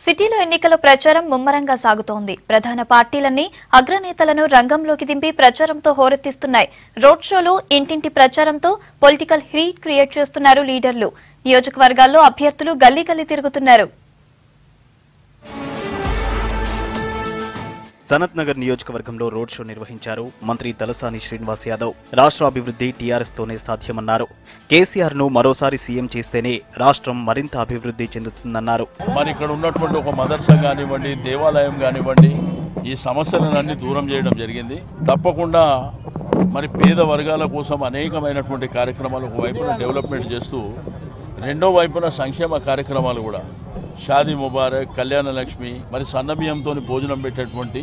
సిటీలో ఎన్నికల ప్రచారం ముమ్మరంగా సాగుతోంది. ప్రధాన పార్టీలన్నీ అగ్రనేతలను రంగంలోకి దింపి ప్రచారంతో హోరెత్తిస్తున్నాయి. రోడ్ షోలు, ఇంటింటి ప్రచారంతో పొలిటికల్ హీట్ క్రియేట్ చేస్తున్నారు లీడర్లు. నియోజకవర్గాల్లో అభ్యర్థులు గల్లీ గల్లీ తిరుగుతున్నారు. సనత్ నగర్ నియోజకవర్గంలో రోడ్ షో నిర్వహించారు మంత్రి తలసాని శ్రీనివాస్ యాదవ్. రాష్ట్ర అభివృద్ధి టీఆర్ఎస్ తోనే సాధ్యమన్నారు. కేసీఆర్ ను మరోసారి సీఎం చేస్తేనే రాష్ట్రం మరింత అభివృద్ధి చెందుతుందన్నారు. మరి ఇక్కడ ఉన్నటువంటి ఒక మదర్సా కానివ్వండి, దేవాలయం కానివ్వండి, ఈ సమస్యలన్నీ దూరం చేయడం జరిగింది. తప్పకుండా మరి పేద వర్గాల కోసం అనేకమైనటువంటి కార్యక్రమాలు ఒకవైపున డెవలప్మెంట్ చేస్తూ రెండో వైపున సంక్షేమ కార్యక్రమాలు కూడా షాదీ ముబారక్, కళ్యాణ లక్ష్మి, మరి సన్నబియ్యంతో భోజనం పెట్టేటువంటి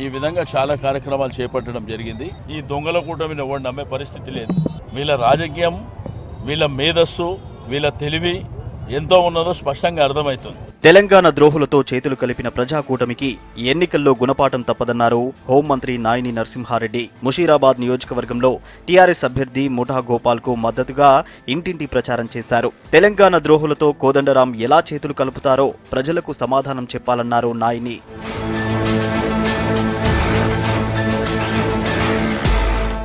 ఈ విధంగా చాలా కార్యక్రమాలు చేపట్టడం జరిగింది. ఈ దొంగల కూటమిని ఎవరు నమ్మే పరిస్థితి లేదు. వీళ్ళ రాజకీయం, వీళ్ళ మేధస్సు, వీళ్ళ తెలివి ఎంతో ఉన్నదో స్పష్టంగా అర్థమవుతుంది. తెలంగాణ ద్రోహులతో చేతులు కలిపిన ప్రజాకూటమికి ఎన్నికల్లో గుణపాఠం తప్పదన్నారు హోంమంత్రి నాయిని నరసింహారెడ్డి. ముషీరాబాద్ నియోజకవర్గంలో టీఆర్ఎస్ అభ్యర్థి ముఠా గోపాల్ కు మద్దతుగా ఇంటింటి ప్రచారం చేశారు. తెలంగాణ ద్రోహులతో కోదండరాం ఎలా చేతులు కలుపుతారో ప్రజలకు సమాధానం చెప్పాలన్నారు నాయిని.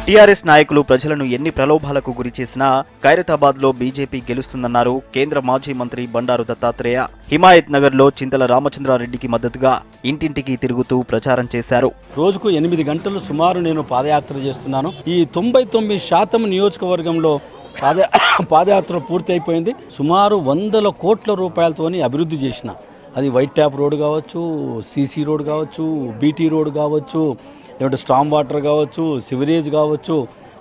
టీఆర్ఎస్ నాయకులు ప్రజలను ఎన్ని ప్రలోభాలకు గురిచేసినా ఖైరతాబాద్ లో బీజేపీ గెలుస్తుందన్నారు కేంద్ర మాజీ మంత్రి బండారు దత్తాత్రేయ. హిమాయత్ నగర్ లో చింతల రామచంద్రారెడ్డికి మద్దతుగా ఇంటింటికి తిరుగుతూ ప్రచారం చేశారు. రోజుకు 8 గంటలు సుమారు నేను పాదయాత్ర చేస్తున్నాను. ఈ 99% నియోజకవర్గంలో పాదయాత్ర పూర్తి అయిపోయింది. సుమారు 100 కోట్ల రూపాయలతోని అభివృద్ధి చేసిన, అది వైట్ ట్యాప్ రోడ్ కావచ్చు, సీసీ రోడ్ కావచ్చు, బీటీ రోడ్ కావచ్చు, లేదంటే స్టామ్ వాటర్ కావచ్చు, సివరేజ్ కావచ్చు,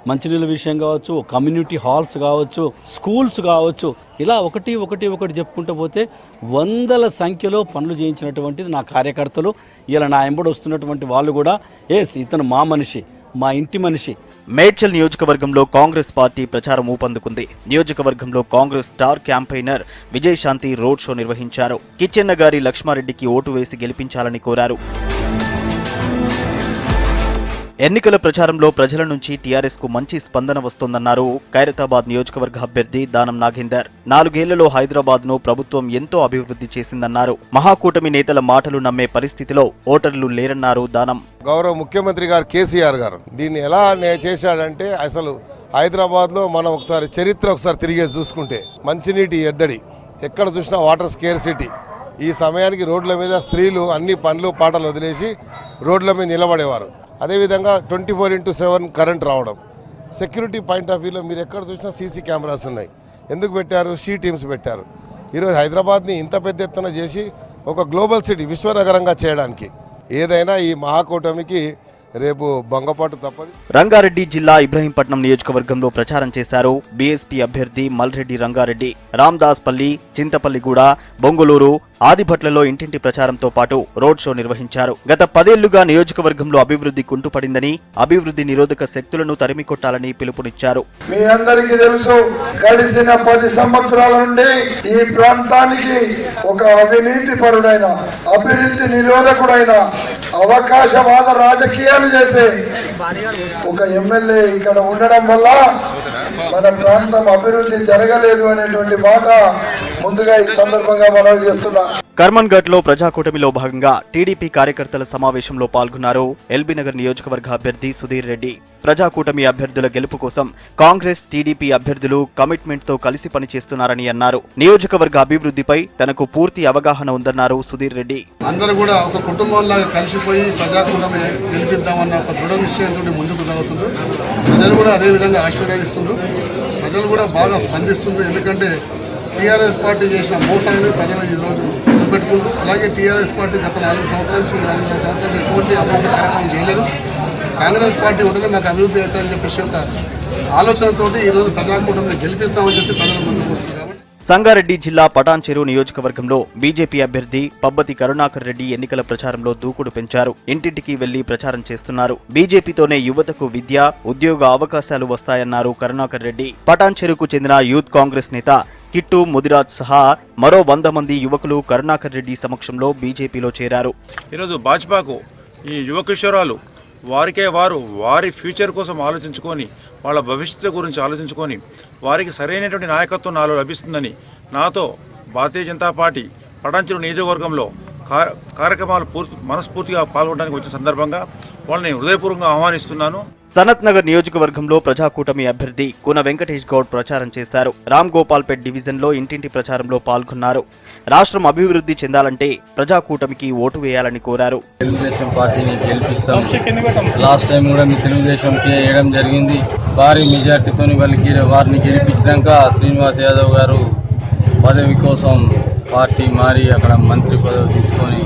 మంచినీళ్ళ విషయం కావచ్చు, కమ్యూనిటీ హాల్స్ కావచ్చు, స్కూల్స్ కావచ్చు, ఇలా ఒకటి చెప్పుకుంటూ పోతే 100ల సంఖ్యలో పనులు చేయించినటువంటిది నా కార్యకర్తలు. ఇలా నా ఎంబడి వస్తున్నటువంటి వాళ్ళు కూడా ఇతను మా మనిషి, మా ఇంటి మనిషి. మేడ్చల్ నియోజకవర్గంలో కాంగ్రెస్ పార్టీ ప్రచారం ఊపందుకుంది. నియోజకవర్గంలో Congress star campaigner Vijayashanti road show నిర్వహించారు. కిచ్చెన్న గారి లక్ష్మారెడ్డికి ఓటు వేసి గెలిపించాలని కోరారు. ఎన్నికల ప్రచారంలో ప్రజల నుంచి టీఆర్ఎస్ కు మంచి స్పందన వస్తోందన్నారు ఖైరతాబాద్ నియోజకవర్గ అభ్యర్థి దానం నాగేందర్. 4 ఏళ్లలో హైదరాబాద్ ను ప్రభుత్వం ఎంతో అభివృద్ధి చేసిందన్నారు. మహాకూటమి నేతల మాటలు నమ్మే పరిస్థితిలో ఓటర్లు లేరన్నారు దానం. గౌరవ ముఖ్యమంత్రి గారు కేసీఆర్ గారు దీన్ని ఎలా చేశాడంటే, అసలు హైదరాబాద్ లో మనం చరిత్ర తిరిగే చూసుకుంటే మంచినీటి ఎద్దడి, ఎక్కడ చూసినా వాటర్ స్కేర్సిటీ. ఈ సమయానికి రోడ్ల మీద స్త్రీలు అన్ని పనులు పాటలు వదిలేసి రోడ్ల మీద నిలబడేవారు. అదేవిధంగా 24/7 కరెంట్ రావడం, సెక్యూరిటీ పాయింట్ ఆఫ్ వ్యూలో మీరు ఎక్కడ చూసినా సీసీ కెమెరాస్ ఉన్నాయి. ఎందుకు పెట్టారు? షీ టీమ్స్ పెట్టారు. ఈరోజు హైదరాబాద్ని ఇంత పెద్ద ఎత్తున చేసి ఒక గ్లోబల్ సిటీ, విశ్వనగరంగా చేయడానికి ఏదైనా ఈ మహాకూటమికి రేపు భంగపాటు తప్పదు. రంగారెడ్డి జిల్లా ఇబ్రహీంపట్నం నియోజకవర్గంలో ప్రచారం చేశారు బీఎస్పీ అభ్యర్థి మల్రెడ్డి రంగారెడ్డి. రామ్దాస్పల్లి, చింతపల్లిగూడ, బొంగులూరు, ఆదిభట్లలో ఇంటింటి ప్రచారంతో పాటు రోడ్ షో నిర్వహించారు. గత 10 ఏళ్లుగా నియోజకవర్గంలో అభివృద్ధి కుంటుపడిందని, అభివృద్ధి నిరోధక శక్తులను తరిమికొట్టాలని పిలుపునిచ్చారు. మీ అందరికీ తెలుసు, గడిచిన 10 సంవత్సరాల నుండి ఈ ప్రాంతానికి ఒక అవినీతి పరుడైన, అభివృద్ధి నిరోధకుడైన, అవకాశవాద రాజకీయాలు చేసే ఒక ఎమ్మెల్యే ఇక్కడ ఉండడం వల్ల మన ప్రాంతం అభివృద్ధి జరగలేదు అనేటువంటి మాట ముందుగా ఈ సందర్భంగా మనవి చేస్తున్నా. కర్మన్ ఘట్ లో ప్రజాకూటమిలో భాగంగా టీడీపీ కార్యకర్తల సమావేశంలో పాల్గొన్నారు ఎల్బీనగర్ నియోజకవర్గ అభ్యర్థి సుధీర్ రెడ్డి. ప్రజాకూటమి అభ్యర్థుల గెలుపు కోసం కాంగ్రెస్, టీడీపీ అభ్యర్థులు కమిట్మెంట్ తో కలిసి పనిచేస్తున్నారని అన్నారు. నియోజకవర్గ అభివృద్ధిపై తనకు పూర్తి అవగాహన ఉందన్నారు సుధీర్ రెడ్డి. అందరూ కూడా ఒక కుటుంబంలాగా కలిసిపోయి ప్రజాకూటమి గెలిపిద్దామన్న ఒక దృఢ నిశ్చయంతో ముందుకు సాగుతున్నారు. ప్రజలు కూడా అదే విధంగా ఆశీర్వదిస్తున్నారు. ప్రజలు కూడా బాగా స్పందిస్తున్నారు. ఎందుకంటే టీఆర్ఎస్ పార్టీ చేసిన మోసాన్ని ప్రజలు ఈరోజు పెట్టుకుంటూ, అలాగే టీఆర్ఎస్ పార్టీ గత 4 సంవత్సరాలు ఎటువంటి అభివృద్ధి కార్యక్రమం చేయలేదు. కాంగ్రెస్ పార్టీ ఉంటేనే మాకు అభివృద్ధి అవుతాయని చెప్పేసి ఒక ఆలోచనతో ఈరోజు ప్రజాకూటమిని గెలిపిస్తామని చెప్పి ప్రజలు ముందుకు వస్తుంది. కాబట్టి సంగారెడ్డి జిల్లా పటాన్చెరు నియోజకవర్గంలో బీజేపీ అభ్యర్థి పబ్బతి కరుణాకర్ రెడ్డి ఎన్నికల ప్రచారంలో దూకుడు పెంచారు. ఇంటింటికి వెళ్లి ప్రచారం చేస్తున్నారు. బీజేపీతోనే యువతకు విద్య, ఉద్యోగ అవకాశాలు వస్తాయన్నారు కరుణాకర్ రెడ్డి. పటాన్చెరుకు చెందిన యూత్ కాంగ్రెస్ నేత కిట్టు ముదిరాజ్ సహా మరో 100 మంది యువకులు కరుణాకర్ రెడ్డి సమక్షంలో బీజేపీలో చేరారు. ఈరోజు భాజపాకు ఈ యువ కిషోరాలు వారి ఫ్యూచర్ కోసం ఆలోచించుకొని, వాళ్ళ భవిష్యత్తు గురించి ఆలోచించుకొని వారికి సరైనటువంటి నాయకత్వం నాలో లభిస్తుందని, నాతో భారతీయ జనతా పార్టీ పటాన్చెరు నియోజకవర్గంలో కార్యక్రమాలు మనస్ఫూర్తిగా పాల్గొనడానికి వచ్చిన సందర్భంగా వాళ్ళని హృదయపూర్వకంగా ఆహ్వానిస్తున్నాను. సనత్ నగర్ నియోజకవర్గంలో ప్రజాకూటమి అభ్యర్థి కూన వెంకటేష్ గౌడ్ ప్రచారం చేశారు. రామ్ గోపాల్పేట్ డివిజన్లో ఇంటింటి ప్రచారంలో పాల్గొన్నారు. రాష్ట్రం అభివృద్ధి చెందాలంటే ప్రజాకూటమికి ఓటు వేయాలని కోరారు. తెలుగుదేశం పార్టీని గెలిపిస్తాం. లాస్ట్ టైం కూడా మీ తెలుగుదేశంకి వేయడం జరిగింది. భారీ మెజార్టీతో వారిని గెలిపించినాక శ్రీనివాస్ యాదవ్ గారు పదవి కోసం పార్టీ మారి అక్కడ మంత్రి పదవి తీసుకొని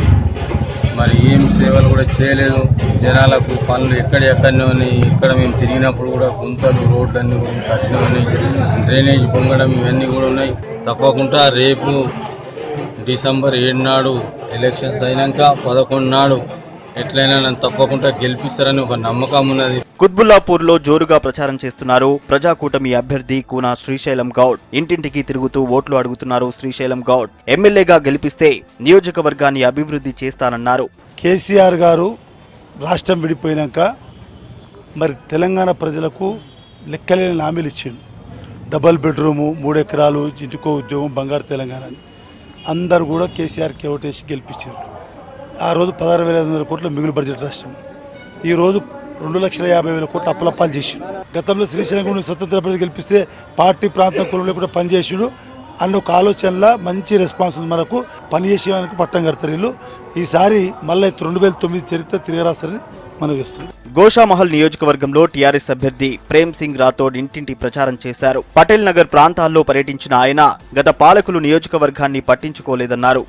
మరి ఏం సేవలు కూడా చేయలేదు. జనాలకు పనులు ఎక్కడెక్కడనే ఉన్నాయి. ఇక్కడ మేము తిరిగినప్పుడు కూడా గుంతలు రోడ్లు అన్నీ కూడా కట్టిన ఉన్నాయి. డ్రైనేజ్ పొంగడం ఇవన్నీ కూడా ఉన్నాయి. తప్పకుండా రేపు డిసెంబర్ 7 నాడు ఎలక్షన్స్ అయినాక 11 నాడు ఎట్లయినా నన్ను తప్పకుండా గెలిపిస్తారని ఒక నమ్మకం ఉన్నది. కుత్బుల్లాపూర్లో జోరుగా ప్రచారం చేస్తున్నారు ప్రజాకూటమి అభ్యర్థి కూన శ్రీశైలం గౌడ్. ఇంటింటికి తిరుగుతూ ఓట్లు అడుగుతున్నారు శ్రీశైలం గౌడ్. ఎమ్మెల్యేగా గెలిపిస్తే నియోజకవర్గాన్ని అభివృద్ధి చేస్తానన్నారు. కేసీఆర్ గారు రాష్ట్రం విడిపోయినాక మరి తెలంగాణ ప్రజలకు లెక్కలేని హామీలు ఇచ్చిండు. డబల్ బెడ్రూము, 3 ఎకరాలు, ఇంటికో ఉద్యోగం, బంగారు తెలంగాణ అని అందరూ కూడా కేసీఆర్కి ఓటేసి గెలిపించారు. ఆ రోజు 16,500 కోట్ల మిగులు బడ్జెట్ రాష్ట్రం. ఈరోజు 2,50,000 కోట్ల అప్పలప్పాలు చేసిండు. గతంలో శ్రీశైలం స్వతంత్ర ప్రజలు గెలిపిస్తే పార్టీ ప్రాంతం కులం లేకుండా పనిచేసిండు అన్న ఒక ఆలోచనలో మంచి రెస్పాన్స్ ఉంది. మనకు పని చేసేవానికి పట్టం కడతారు వీళ్ళు. ఈసారి మళ్ళీ 2009 చరిత్ర తిరగరాస్తారని మనం చేస్తున్నాం. గోషామహల్ నియోజకవర్గంలో టీఆర్ఎస్ అభ్యర్థి ప్రేమ్ సింగ్ రాథోడ్ ఇంటింటి ప్రచారం చేశారు. పటేల్ నగర్ ప్రాంతాల్లో పర్యటించిన ఆయన గత పాలకులు నియోజకవర్గాన్ని పట్టించుకోలేదన్నారు.